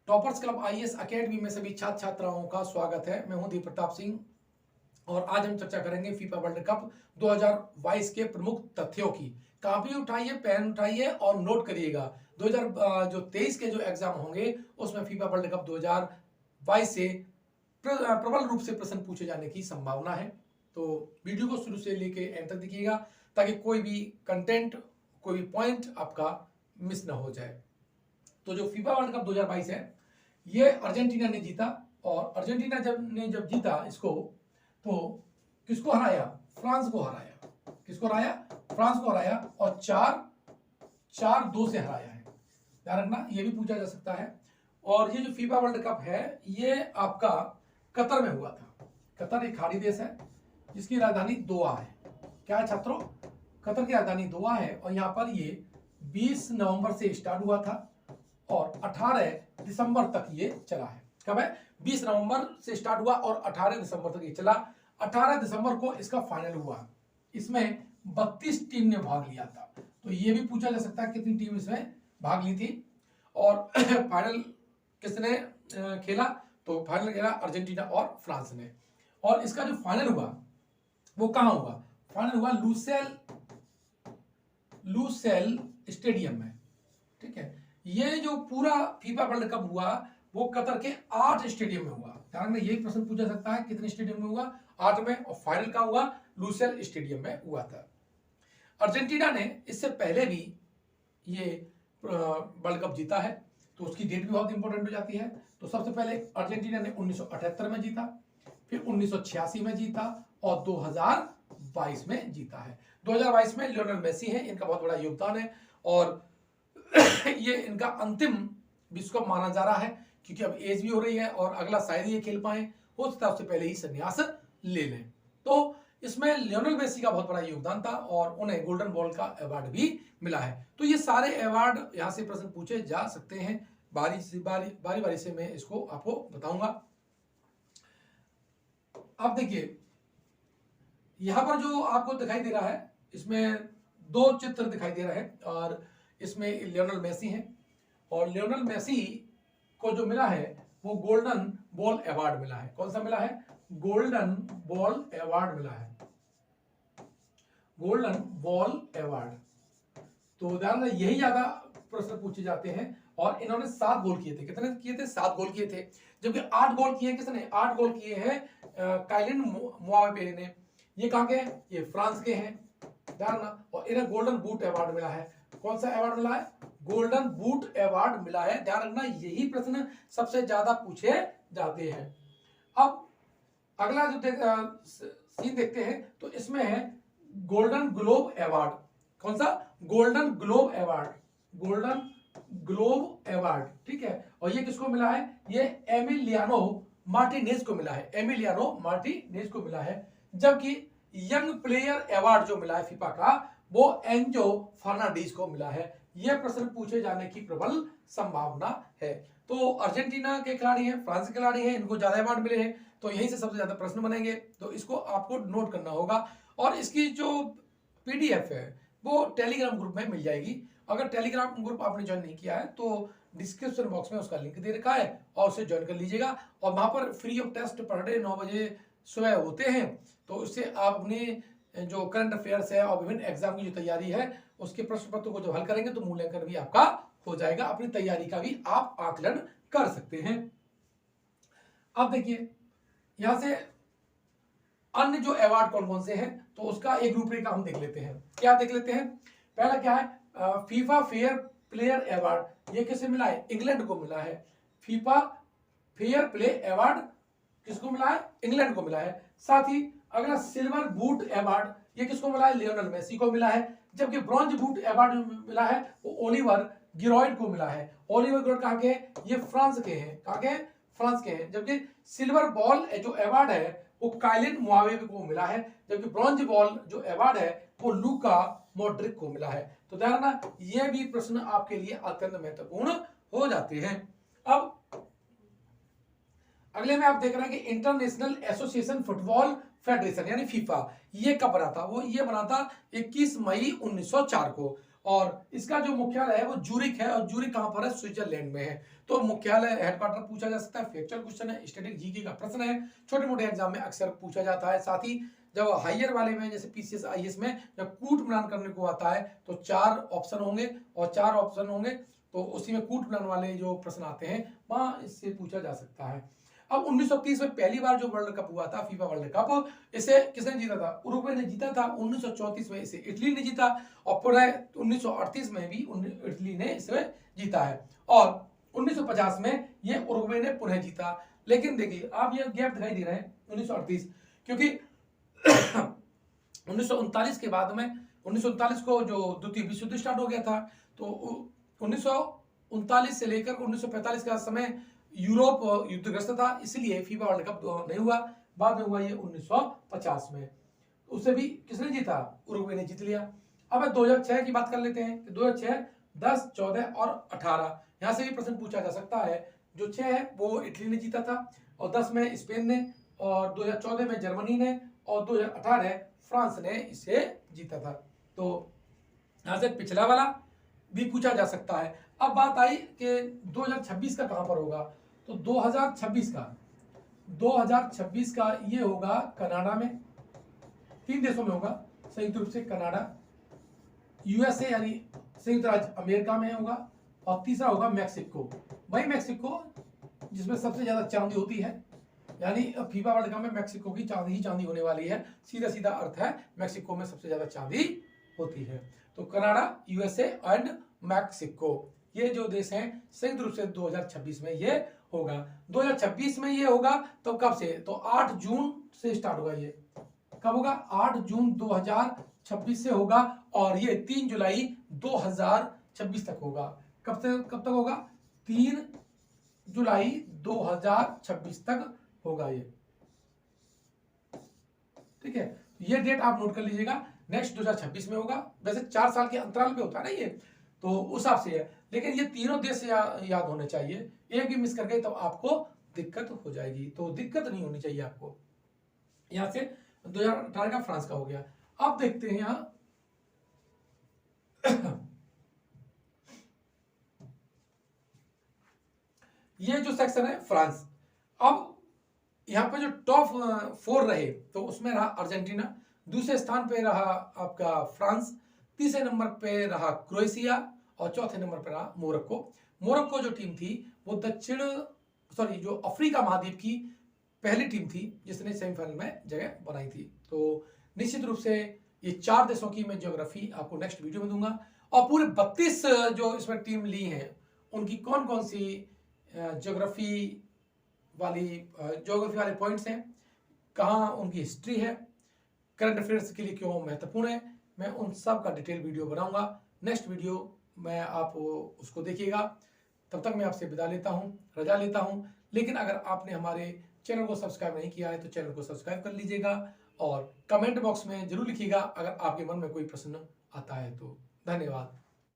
Toppers club IAS academy में सभी छात्र छात्राओं का स्वागत है। मैं हूं दीप प्रताप सिंह और आज हम चर्चा करेंगे फीफा वर्ल्ड कप 2022 के प्रमुख तथ्यों की। कॉपी उठाइए, पेन उठाइए और नोट करिएगा। 2023 के जो एग्जाम होंगे उसमें फीफा वर्ल्ड कप 2022 से प्रबल रूप से प्रश्न पूछे जाने की संभावना है। तो वीडियो को शुरू से लेके एंड तक देखिएगा ताकि कोई भी कंटेंट, कोई भी पॉइंट आपका मिस ना हो जाए। तो जो फीफा वर्ल्ड कप 2022 है ये अर्जेंटीना ने जीता और अर्जेंटीना जब जीता इसको तो किसको हराया? फ्रांस को हराया। किसको हराया? फ्रांस को हराया और 4-2 से हराया है। ध्यान रखना, ये भी पूछा जा सकता है। और ये जो फीफा वर्ल्ड कप है ये आपका कतर में हुआ था। कतर एक खाड़ी देश है जिसकी राजधानी दोहा है। क्या है छात्रों? कतर की राजधानी दोहा है और यहाँ पर ये 20 नवंबर से स्टार्ट हुआ था और 18 दिसंबर तक ये चला है। कब है? 20 नवंबर से स्टार्ट हुआ और 18 दिसंबर तक ये चला। 18 दिसंबर को इसका फाइनल हुआ। इसमें 32 टीम ने भाग लिया था। तो ये भी पूछा जा सकता है कितनी टीम इसमें भाग ली थी और फाइनल किसने खेला? तो फाइनल खेला अर्जेंटीना और फ्रांस ने। और इसका जो फाइनल हुआ वो कहां हुआ? फाइनल हुआ लूसेल स्टेडियम में। ठीक है, ये जो पूरा फीफा वर्ल्ड कप हुआ वो कतर के 8 स्टेडियम में हुआ। ध्यान में यही प्रश्न पूछा सकता है कितने स्टेडियम में हुआ? 8 में। और फाइनल का हुआ लूसेल स्टेडियम में हुआ था। अर्जेंटीना ने इससे पहले भी ये वर्ल्ड कप जीता है तो उसकी डेट भी बहुत इंपॉर्टेंट हो जाती है। तो सबसे पहले अर्जेंटीना ने 1978 में जीता, फिर 1986 में जीता और 2022 में जीता है। 2022 में लियोनेल मेसी है, इनका बहुत बड़ा योगदान है और ये इनका अंतिम विश्व कप माना जा रहा है क्योंकि अब एज भी हो रही है और अगला शायद ये खेल पाए, हो सकता है उससे पहले ही संन्यास ले लें। तो इसमें लियोनेल मेसी का बहुत बड़ा योगदान था और उन्हें गोल्डन बॉल का अवार्ड भी मिला है। तो ये सारे अवार्ड यहां से प्रश्न पूछे जा सकते हैं। बारी से मैं इसको आपको बताऊंगा। अब देखिए यहां पर जो आपको दिखाई दे रहा है इसमें 2 चित्र दिखाई दे रहे हैं और इसमें लियोनेल मेसी हैं और लियोनेल मेसी को जो मिला है वो गोल्डन बॉल अवार्ड मिला है। कौन सा मिला है? गोल्डन बॉल अवार्ड मिला है। Golden ball award. तो ध्यान रहे यही ज्यादा प्रश्न पूछे जाते हैं और इन्होंने 7 गोल किए थे। कितने किए थे? 7 गोल किए थे। जबकि 8 गोल किए किसने? 8 गोल किए हैं काइलिन मुआवेपे ने। ये कहां के हैं? ये फ्रांस के हैं। ध्यान ना, और इन्हें गोल्डन बूट अवार्ड मिला है। कौन सा अवार्ड मिला है? गोल्डन बूट अवार्ड मिला है। ध्यान रखना यही प्रश्न सबसे ज्यादा पूछे जाते हैं। अब अगला जो सीन देखते हैं तो इसमें है गोल्डन ग्लोब अवार्ड। कौन सा? Golden globe award. Golden globe award. ठीक है, और ये किसको मिला है? ये एमिलियानो मार्टिनेज को मिला है। एमिलियानो मार्टिनेज को मिला है। जबकि यंग प्लेयर अवार्ड जो मिला है फीफा का वो एंजो फर्नांडीज को मिला है। यह प्रश्न पूछे जाने की प्रबल संभावना है। तो अर्जेंटीना के खिलाड़ी हैं, फ्रांस के खिलाड़ी हैं, इनको ज्यादा अवार्ड मिले हैं तो यहीं से सबसे ज्यादा प्रश्न बनेंगे। तो इसको आपको नोट करना होगा और इसकी जो पीडीएफ है वो टेलीग्राम ग्रुप में मिल जाएगी। अगर टेलीग्राम ग्रुप आपने ज्वाइन नहीं किया है तो डिस्क्रिप्शन बॉक्स में उसका लिंक दे रखा है और उसे ज्वाइन कर लीजिएगा। और वहां पर free of test per day 9 बजे सुबह होते हैं। तो उससे आप अपने जो करंट अफेयर्स है और विभिन्न एग्जाम की जो तैयारी है उसके प्रश्न पत्र को जब हल करेंगे तो मूल्यांकन भी आपका हो जाएगा। अपनी तैयारी का भी आप आकलन कर सकते हैं। अब देखिए यहां से अन्य जो अवार्ड कौन कौन से हैं तो उसका एक रूपरेखा हम देख लेते हैं। क्या देख लेते हैं? पहला क्या है? FIFA fair player award. ये किसे मिला है? इंग्लैंड को मिला है। फीफा फेयर प्ले अवार्ड किसको मिला है? इंग्लैंड को मिला है। साथ ही अगला सिल्वर बूट अवार्ड, ये किसको मिला है? लियोनेल मेसी को मिला है। जबकि ब्रॉन्ज बूट अवार्ड मिला है वो ओलिवर गिरोइड को मिला है। ओलिवर गिरोइड कहां के हैं? ये फ्रांस के हैं। कहां के हैं? फ्रांस के हैं। जबकि सिल्वर बॉल जो अवार्ड है वो काइलिन मुआवेबे को मिला है। जबकि ब्रॉन्ज बॉल जो अवार्ड है वो लूका मॉड्रिक को मिला है। तो ध्यान रखना ये भी प्रश्न आपके लिए अत्यंत महत्वपूर्ण हो जाते हैं। अब अगले में आप देख रहे हैं कि इंटरनेशनल एसोसिएशन फुटबॉल फेडरेशन यानी फीफा ये कब बना था? वो ये बना था 21 मई 1904 को और इसका जो मुख्यालय है वो जूरिक है, और जूरिक कहां पर है? स्विट्जरलैंड में है। तो मुख्यालय हेडक्वार्टर पूछा जा सकता है, फैक्चुअल क्वेश्चन है, स्टैटिक जीके का प्रश्न है, छोटे मोटे एग्जाम में अक्सर पूछा जाता है। साथ ही जब हायर वाले में जैसे पीसीएस आईएएस में जब कूट मिलान करने को आता है तो 4 ऑप्शन होंगे, और 4 ऑप्शन होंगे तो उसी में कूट मिलान वाले जो प्रश्न आते हैं वहां इससे पूछा जा सकता है। अब 1930 में पहली बार जो वर्ल्ड कप हुआ था, फीफा वर्ल्ड कप, इसे किसने जीता था? उरुग्वे ने जीता था। 1934 में इसे इटली ने जीता, और पुनः 1938 में भी इटली ने इसे जीता है, और 1950 में ये उरुग्वे ने पुनः जीता। लेकिन देखिए आप ये गैप दिखाई दे रहे हैं 1938, क्योंकि 1939 के बाद में 1939 को जो द्वितीय विश्व युद्ध स्टार्ट हो गया था, तो 1939 से लेकर 1945 का समय यूरोप युद्धग्रस्त था, इसलिए फीफा वर्ल्ड कप नहीं हुआ। बाद में हुआ ये 1950 में, उसे भी किसने जीता? उरुग्वे ने जीत लिया। अब 2006 की बात कर लेते हैं। 2006, 10, 14 और 18 यहां से भी प्रश्न पूछा जा सकता है। जो 6 है वो इटली ने जीता था, और 10 में स्पेन ने, और 2014 में जर्मनी ने, और 2018 फ्रांस ने इसे जीता था। तो यहां से पिछला वाला भी पूछा जा सकता है। अब बात आई कि 2026 का कहां पर होगा, तो 2026 का ये होगा कनाडा में, 3 देशों में होगा, संयुक्त रूप से कनाडा, यूएसए यानी संयुक्त राज्य अमेरिका में होगा, और तीसरा होगा मैक्सिको। वही मैक्सिको जिसमें सबसे ज्यादा चांदी होती है, यानी फीफा वर्ल्ड कप में मैक्सिको की चांदी ही चांदी होने वाली है। सीधा सीधा अर्थ है, मैक्सिको में सबसे ज्यादा चांदी होती है। तो कनाडा, यूएसए एंड मैक्सिको, ये जो देश हैं संयुक्त रूप से 2026 में ये होगा। 2026 में ये होगा तो कब से? तो 8 जून से स्टार्ट होगा। ये कब होगा? 8 जून 2026 से होगा, और ये 3 जुलाई 2026 तक होगा। कब से कब तक होगा? 3 जुलाई 2026 तक होगा ये, ठीक है। ये डेट आप नोट कर लीजिएगा, नेक्स्ट 2026 में होगा। वैसे 4 साल के अंतराल पे होता है ना ये, तो उस हिसाब से है, लेकिन ये तीनों देश याद होने चाहिए। एक भी मिस कर गए तो आपको दिक्कत हो जाएगी, तो दिक्कत नहीं होनी चाहिए आपको। यहां से 2018 का फ्रांस का हो गया। अब देखते हैं यहां ये जो सेक्शन है फ्रांस। अब यहाँ पे जो टॉप 4 रहे तो उसमें रहा अर्जेंटीना, दूसरे स्थान पे रहा आपका फ्रांस, तीसरे नंबर पे रहा क्रोएशिया, और चौथे नंबर पे रहा मोरक्को। मोरक्को जो टीम थी वो जो अफ्रीका महाद्वीप की पहली टीम थी जिसने सेमीफाइनल में जगह बनाई थी। तो निश्चित रूप से ये 4 देशों की मैं ज्योग्राफी आपको नेक्स्ट वीडियो में दूंगा, और पूरे 32 जो इसमें टीम ली है उनकी कौन कौन सी ज्योग्राफी वाले पॉइंट्स हैं, कहाँ उनकी हिस्ट्री है, करंट अफेयर्स के लिए क्यों महत्वपूर्ण है, मैं उन सब का डिटेल वीडियो बनाऊंगा। नेक्स्ट वीडियो में आप उसको देखिएगा। तब तक मैं आपसे विदा लेता हूँ, रजा लेता हूँ। लेकिन अगर आपने हमारे चैनल को सब्सक्राइब नहीं किया है तो चैनल को सब्सक्राइब कर लीजिएगा, और कमेंट बॉक्स में जरूर लिखिएगा अगर आपके मन में कोई प्रश्न आता है तो। धन्यवाद।